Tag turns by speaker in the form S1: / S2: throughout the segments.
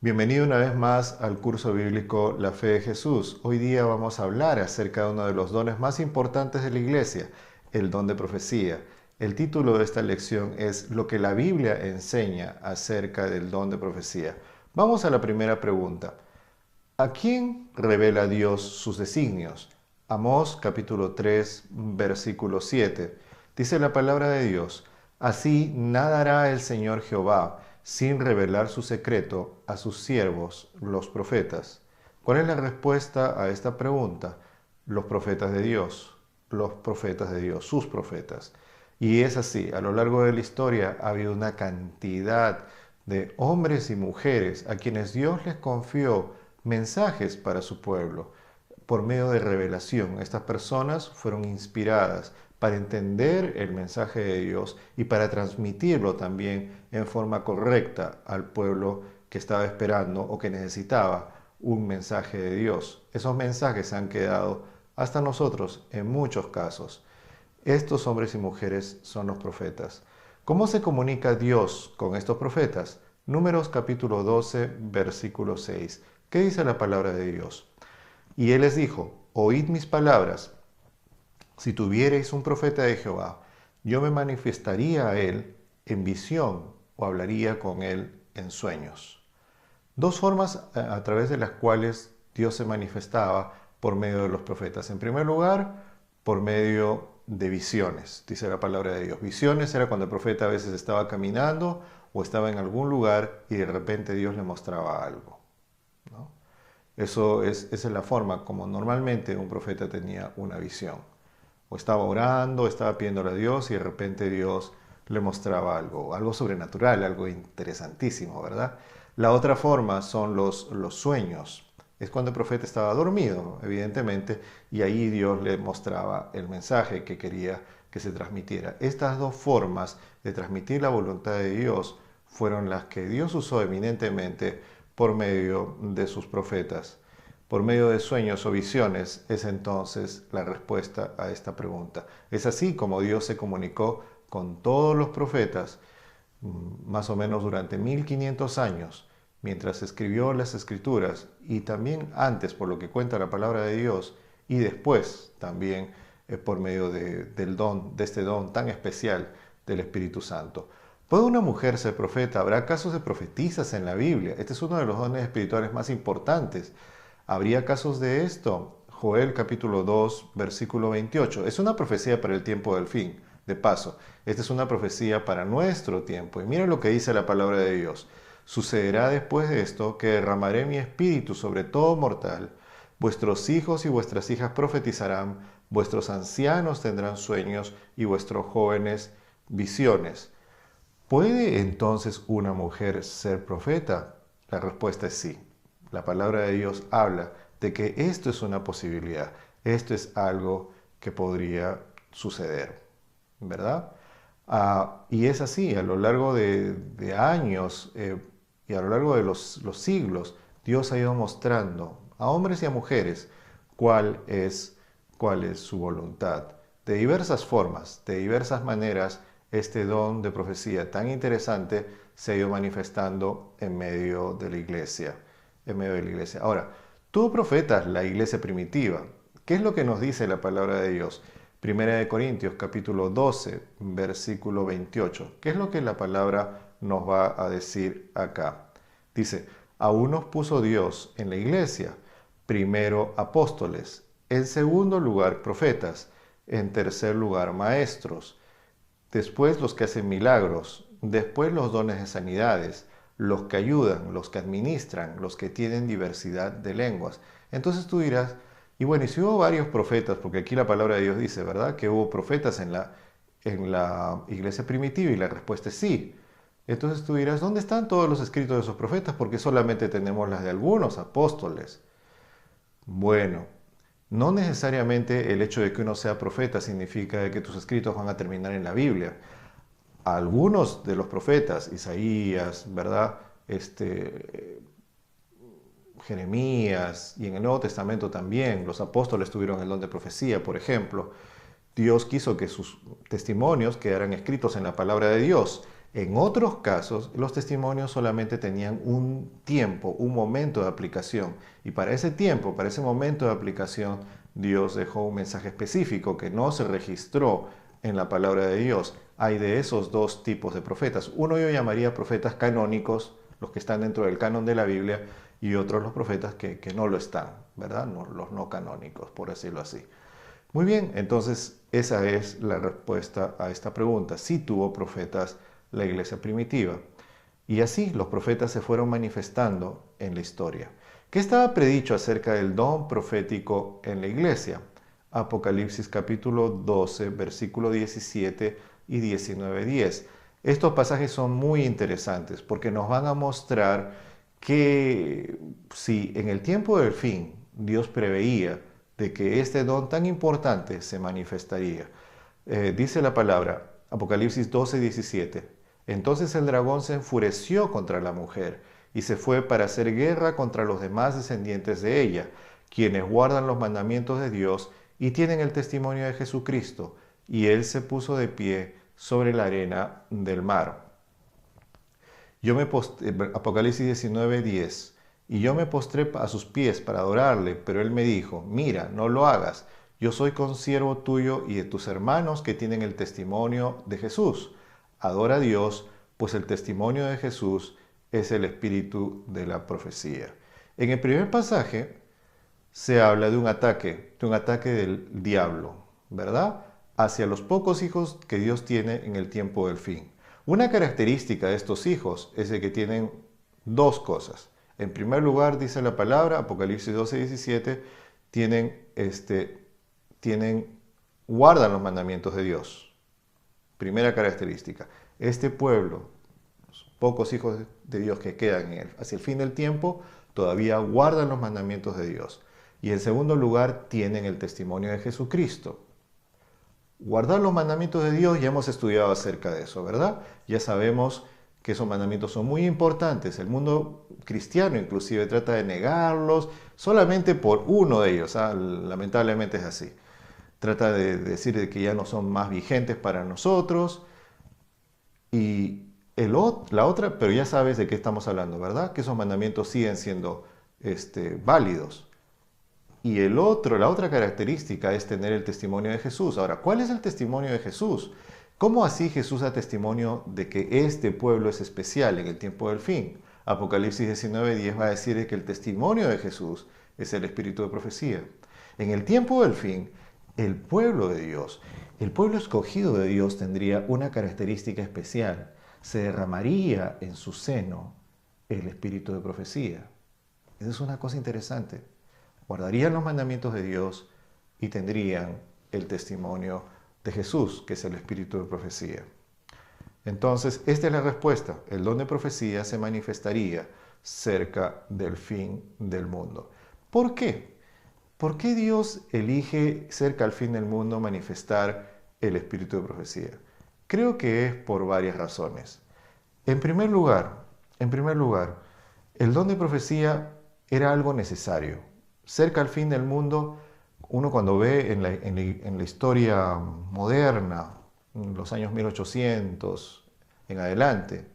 S1: Bienvenido una vez más al curso bíblico La Fe de Jesús. Hoy día vamos a hablar acerca de uno de los dones más importantes de la iglesia, el don de profecía. El título de esta lección es Lo que la Biblia enseña acerca del don de profecía. Vamos a la primera pregunta. ¿A quién revela Dios sus designios? Amós capítulo 3, versículo 7. Dice la palabra de Dios: Así nada hará el Señor Jehová sin revelar su secreto a sus siervos, los profetas. ¿Cuál es la respuesta a esta pregunta? Los profetas de Dios, los profetas de Dios, sus profetas. Y es así, a lo largo de la historia ha habido una cantidad de hombres y mujeres a quienes Dios les confió mensajes para su pueblo por medio de revelación. Estas personas fueron inspiradas para entender el mensaje de Dios y para transmitirlo también en forma correcta al pueblo que estaba esperando o que necesitaba un mensaje de Dios. Esos mensajes han quedado hasta nosotros en muchos casos. Estos hombres y mujeres son los profetas. ¿Cómo se comunica Dios con estos profetas? Números capítulo 12, versículo 6. ¿Qué dice la palabra de Dios? Y él les dijo: Oíd mis palabras. Si tuvierais un profeta de Jehová, yo me manifestaría a él en visión o hablaría con él en sueños. Dos formas a través de las cuales Dios se manifestaba por medio de los profetas. En primer lugar, por medio de visiones, dice la palabra de Dios. Visiones era cuando el profeta a veces estaba caminando o estaba en algún lugar y de repente Dios le mostraba algo, ¿no? Esa es la forma como normalmente un profeta tenía una visión. O estaba orando, estaba pidiéndole a Dios y de repente Dios le mostraba algo sobrenatural, algo interesantísimo, ¿verdad? La otra forma son los sueños. Es cuando el profeta estaba dormido, evidentemente, y ahí Dios le mostraba el mensaje que quería que se transmitiera. Estas dos formas de transmitir la voluntad de Dios fueron las que Dios usó eminentemente por medio de sus profetas. Por medio de sueños o visiones es entonces la respuesta a esta pregunta. Es así como Dios se comunicó con todos los profetas, más o menos durante 1500 años, mientras escribió las escrituras, y también antes, por lo que cuenta la palabra de Dios, y después también por medio de este don tan especial del Espíritu Santo. ¿Puede una mujer ser profeta? ¿Habrá casos de profetisas en la Biblia? Este es uno de los dones espirituales más importantes. ¿Habría casos de esto? Joel capítulo 2, versículo 28. Es una profecía para el tiempo del fin. De paso, esta es una profecía para nuestro tiempo. Y mira lo que dice la palabra de Dios. Sucederá después de esto que derramaré mi espíritu sobre todo mortal. Vuestros hijos y vuestras hijas profetizarán, vuestros ancianos tendrán sueños y vuestros jóvenes visiones. ¿Puede entonces una mujer ser profeta? La respuesta es sí. La palabra de Dios habla de que esto es una posibilidad, esto es algo que podría suceder, ¿verdad? Y es así, a lo largo de años y a lo largo de los siglos, Dios ha ido mostrando a hombres y a mujeres cuál es, cuál es su voluntad. De diversas formas, de diversas maneras, este don de profecía tan interesante se ha ido manifestando en medio de la iglesia. En medio de la iglesia. Ahora, tuvo profetas la iglesia primitiva. ¿Qué es lo que nos dice la palabra de Dios? Primera de Corintios, capítulo 12, versículo 28. ¿Qué es lo que la palabra nos va a decir acá? Dice: a unos puso Dios en la iglesia, primero apóstoles, en segundo lugar profetas, en tercer lugar maestros, después los que hacen milagros, después los dones de sanidades, los que ayudan, los que administran, los que tienen diversidad de lenguas. Entonces tú dirás, y bueno, y si hubo varios profetas, porque aquí la palabra de Dios dice, ¿verdad?, que hubo profetas en la iglesia primitiva, y la respuesta es sí. Entonces tú dirás, ¿dónde están todos los escritos de esos profetas? Porque solamente tenemos las de algunos apóstoles. Bueno, no necesariamente el hecho de que uno sea profeta significa que tus escritos van a terminar en la Biblia. Algunos de los profetas, Isaías, ¿verdad? Jeremías, y en el Nuevo Testamento también, los apóstoles tuvieron el don de profecía, por ejemplo. Dios quiso que sus testimonios quedaran escritos en la palabra de Dios. En otros casos, los testimonios solamente tenían un tiempo, un momento de aplicación. Y para ese tiempo, para ese momento de aplicación, Dios dejó un mensaje específico que no se registró en la palabra de Dios. Hay de esos dos tipos de profetas. Uno yo llamaría profetas canónicos, los que están dentro del canon de la Biblia, y otros los profetas que no lo están, ¿verdad? No, los no canónicos, por decirlo así. Muy bien, entonces esa es la respuesta a esta pregunta. Sí tuvo profetas la iglesia primitiva. Y así los profetas se fueron manifestando en la historia. ¿Qué estaba predicho acerca del don profético en la iglesia? Apocalipsis capítulo 12, versículo 17 y 19:10. Estos pasajes son muy interesantes porque nos van a mostrar que si en el tiempo del fin Dios preveía de que este don tan importante se manifestaría. Dice la palabra, Apocalipsis 12, 17. Entonces el dragón se enfureció contra la mujer y se fue para hacer guerra contra los demás descendientes de ella, quienes guardan los mandamientos de Dios y tienen el testimonio de Jesucristo. Y él se puso de pie sobre la arena del mar. Apocalipsis 19, 10. Y yo me postré a sus pies para adorarle, pero él me dijo, mira, no lo hagas, yo soy consiervo tuyo y de tus hermanos que tienen el testimonio de Jesús. Adora a Dios, pues el testimonio de Jesús es el espíritu de la profecía. En el primer pasaje se habla de un ataque del diablo, ¿verdad? Hacia los pocos hijos que Dios tiene en el tiempo del fin. Una característica de estos hijos es de que tienen dos cosas. En primer lugar, dice la palabra, Apocalipsis 12, 17, guardan los mandamientos de Dios. Primera característica. Este pueblo, los pocos hijos de Dios que quedan hacia el fin del tiempo, todavía guardan los mandamientos de Dios. Y en segundo lugar, tienen el testimonio de Jesucristo. Guardar los mandamientos de Dios, ya hemos estudiado acerca de eso, ¿verdad? Ya sabemos que esos mandamientos son muy importantes. El mundo cristiano inclusive trata de negarlos solamente por uno de ellos. Lamentablemente es así. Trata de decir que ya no son más vigentes para nosotros. Y la otra, pero ya sabes de qué estamos hablando, ¿verdad? Que esos mandamientos siguen siendo válidos. Y la otra característica es tener el testimonio de Jesús. Ahora, ¿cuál es el testimonio de Jesús? ¿Cómo así Jesús da testimonio de que este pueblo es especial en el tiempo del fin? Apocalipsis 19:10 va a decir que el testimonio de Jesús es el espíritu de profecía. En el tiempo del fin, el pueblo de Dios, el pueblo escogido de Dios tendría una característica especial. Se derramaría en su seno el espíritu de profecía. Esa es una cosa interesante. Guardarían los mandamientos de Dios y tendrían el testimonio de Jesús, que es el espíritu de profecía. Entonces, esta es la respuesta. El don de profecía se manifestaría cerca del fin del mundo. ¿Por qué? ¿Por qué Dios elige cerca al fin del mundo manifestar el espíritu de profecía? Creo que es por varias razones. En primer lugar, el don de profecía era algo necesario. Cerca al fin del mundo, uno cuando ve en la historia moderna, en los años 1800 en adelante,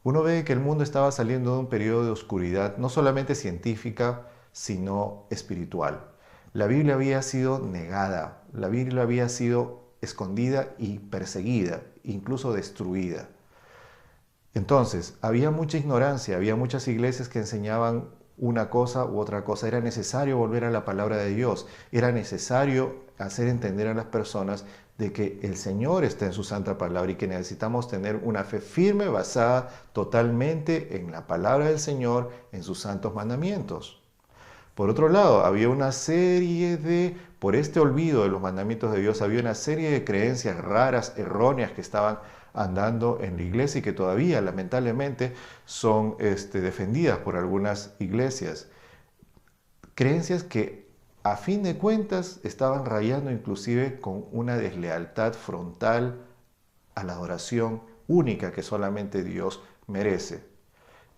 S1: uno ve que el mundo estaba saliendo de un periodo de oscuridad, no solamente científica, sino espiritual. La Biblia había sido negada, la Biblia había sido escondida y perseguida, incluso destruida. Entonces, había mucha ignorancia, había muchas iglesias que enseñaban una cosa u otra cosa. Era necesario volver a la palabra de Dios. Era necesario hacer entender a las personas de que el Señor está en su santa palabra y que necesitamos tener una fe firme basada totalmente en la palabra del Señor, en sus santos mandamientos. Por otro lado, había una serie por este olvido de los mandamientos de Dios, había una serie de creencias raras, erróneas que estaban andando en la iglesia y que todavía lamentablemente son defendidas por algunas iglesias. Creencias que a fin de cuentas estaban rayando inclusive con una deslealtad frontal a la adoración única que solamente Dios merece.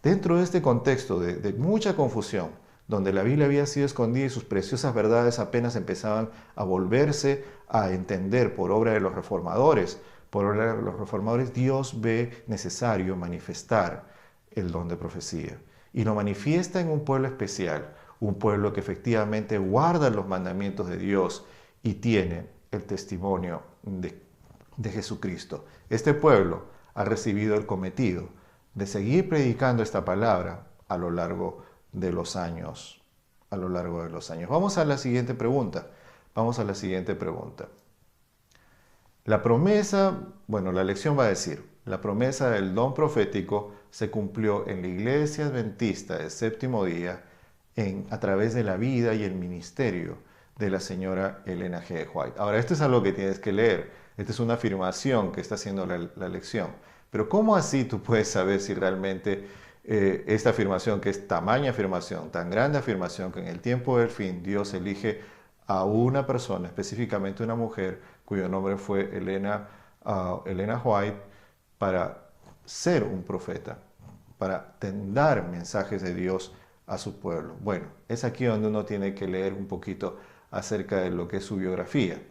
S1: Dentro de este contexto de mucha confusión, donde la Biblia había sido escondida y sus preciosas verdades apenas empezaban a volverse a entender por obra de los reformadores, Por obra de los reformadores, Dios ve necesario manifestar el don de profecía. Y lo manifiesta en un pueblo especial, un pueblo que efectivamente guarda los mandamientos de Dios y tiene el testimonio de Jesucristo. Este pueblo ha recibido el cometido de seguir predicando esta palabra a lo largo de los años. Vamos a la siguiente pregunta. La promesa, la lección va a decir, la promesa del don profético se cumplió en la Iglesia Adventista del Séptimo Día a través de la vida y el ministerio de la señora Elena G. White. Ahora, esto es algo que tienes que leer. Esta es una afirmación que está haciendo la lección. Pero ¿cómo así tú puedes saber si realmente esta afirmación, que es tamaña afirmación, tan grande afirmación, que en el tiempo del fin Dios elige a una persona, específicamente una mujer, cuyo nombre fue Elena White, para ser un profeta, para dar mensajes de Dios a su pueblo? Bueno, es aquí donde uno tiene que leer un poquito acerca de lo que es su biografía.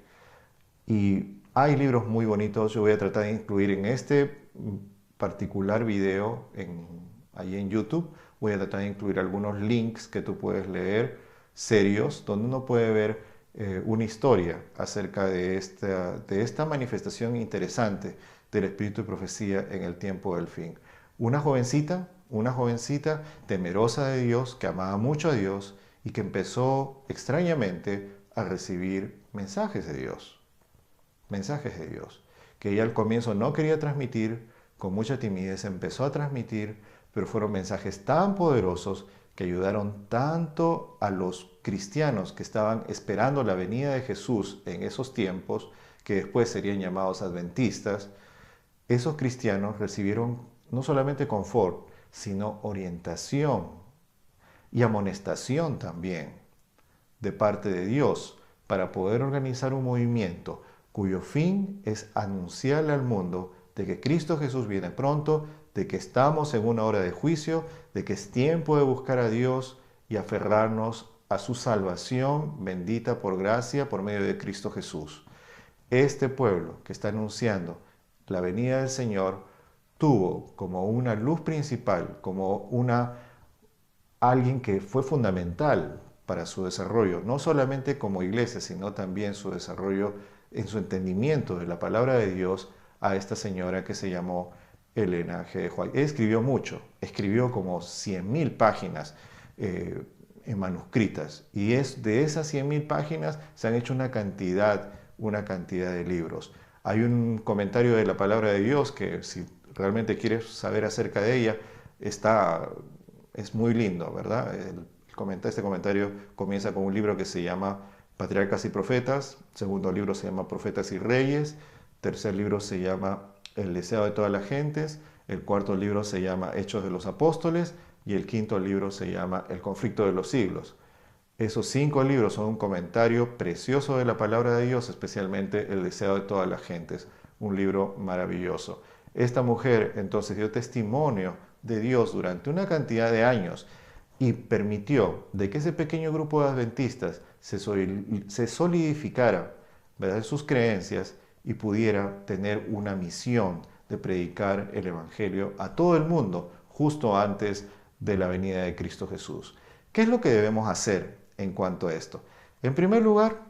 S1: Y hay libros muy bonitos. Yo voy a tratar de incluir en este particular video, ahí en YouTube, voy a tratar de incluir algunos links que tú puedes leer, serios, donde uno puede ver una historia acerca de esta manifestación interesante del espíritu de profecía en el tiempo del fin. Una jovencita temerosa de Dios, que amaba mucho a Dios y que empezó extrañamente a recibir mensajes de Dios, que ella al comienzo no quería transmitir, con mucha timidez empezó a transmitir, pero fueron mensajes tan poderosos que ayudaron tanto a los cristianos que estaban esperando la venida de Jesús en esos tiempos, que después serían llamados adventistas. Esos cristianos recibieron no solamente confort, sino orientación y amonestación también de parte de Dios para poder organizar un movimiento cuyo fin es anunciarle al mundo de que Cristo Jesús viene pronto, de que estamos en una hora de juicio, de que es tiempo de buscar a Dios y aferrarnos a su salvación bendita por gracia por medio de Cristo Jesús. Este pueblo que está anunciando la venida del Señor tuvo como una luz principal, como alguien que fue fundamental para su desarrollo, no solamente como iglesia, sino también su desarrollo en su entendimiento de la palabra de Dios, a esta señora que se llamó Elena G. White. Escribió mucho, escribió como 100.000 páginas manuscritas, y de esas 100.000 páginas se han hecho una cantidad de libros. Hay un comentario de la palabra de Dios que, si realmente quieres saber acerca de ella, es muy lindo, ¿verdad? Este comentario comienza con un libro que se llama Patriarcas y Profetas, segundo libro se llama Profetas y Reyes, tercer libro se llama El deseo de todas las gentes, el cuarto libro se llama Hechos de los Apóstoles y el quinto libro se llama El conflicto de los siglos. Esos 5 libros son un comentario precioso de la palabra de Dios, especialmente El deseo de todas las gentes, un libro maravilloso. Esta mujer entonces dio testimonio de Dios durante una cantidad de años y permitió de que ese pequeño grupo de adventistas se solidificara, ¿verdad?, sus creencias y pudiera tener una misión de predicar el Evangelio a todo el mundo justo antes de la venida de Cristo Jesús. ¿Qué es lo que debemos hacer en cuanto a esto? En primer lugar,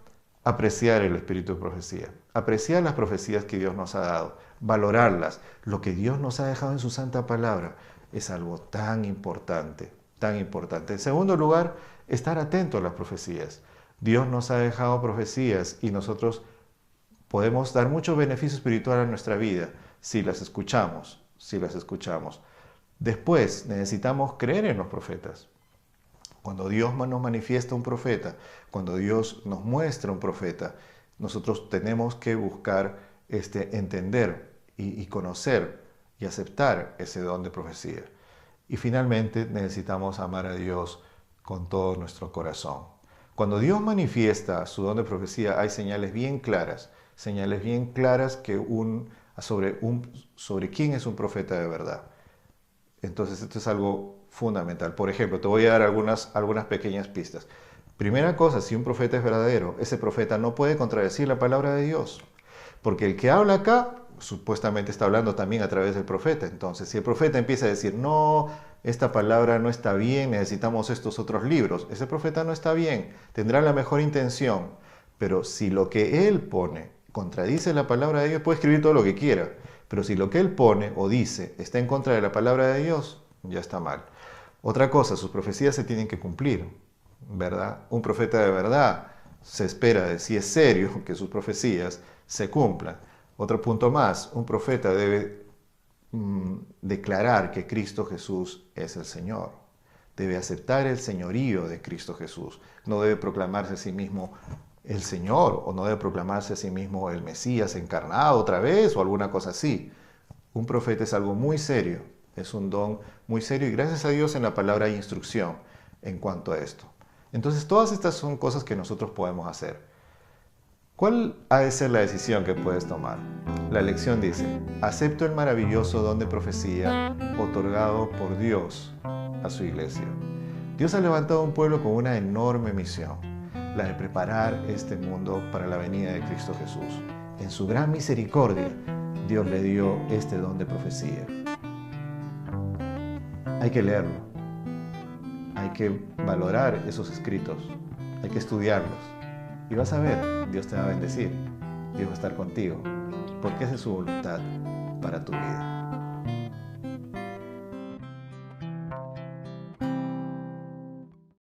S1: apreciar el espíritu de profecía, apreciar las profecías que Dios nos ha dado, valorarlas. Lo que Dios nos ha dejado en su santa palabra es algo tan importante, tan importante. En segundo lugar, estar atento a las profecías. Dios nos ha dejado profecías y nosotros podemos dar mucho beneficio espiritual a nuestra vida si las escuchamos, Después, necesitamos creer en los profetas. Cuando Dios nos manifiesta un profeta, cuando Dios nos muestra un profeta, nosotros tenemos que buscar entender y conocer y aceptar ese don de profecía. Y finalmente, necesitamos amar a Dios con todo nuestro corazón. Cuando Dios manifiesta su don de profecía, hay señales bien claras sobre quién es un profeta de verdad. Entonces, esto es algo fundamental. Por ejemplo, te voy a dar algunas pequeñas pistas. Primera cosa, si un profeta es verdadero, ese profeta no puede contradecir la palabra de Dios. Porque el que habla acá supuestamente está hablando también a través del profeta. Entonces, si el profeta empieza a decir, no, esta palabra no está bien, necesitamos estos otros libros, ese profeta no está bien, tendrá la mejor intención, pero si lo que él pone contradice la palabra de Dios, puede escribir todo lo que quiera, pero si lo que él pone o dice está en contra de la palabra de Dios, ya está mal. Otra cosa, sus profecías se tienen que cumplir, ¿verdad? Un profeta de verdad se espera de si es serio que sus profecías se cumplan. Otro punto más, un profeta debe declarar que Cristo Jesús es el Señor. Debe aceptar el señorío de Cristo Jesús. No debe proclamarse a sí mismo el Señor o no debe proclamarse a sí mismo el Mesías encarnado otra vez o alguna cosa así. Un profeta es algo muy serio, es un don muy serio y gracias a Dios en la palabra hay instrucción en cuanto a esto. Entonces todas estas son cosas que nosotros podemos hacer. ¿Cuál ha de ser la decisión que puedes tomar? La lección dice, acepto el maravilloso don de profecía otorgado por Dios a su iglesia. Dios ha levantado un pueblo con una enorme misión, la de preparar este mundo para la venida de Cristo Jesús. En su gran misericordia, Dios le dio este don de profecía. Hay que leerlo, hay que valorar esos escritos, hay que estudiarlos. Y vas a ver, Dios te va a bendecir, Dios va a estar contigo, porque esa es su voluntad para tu vida.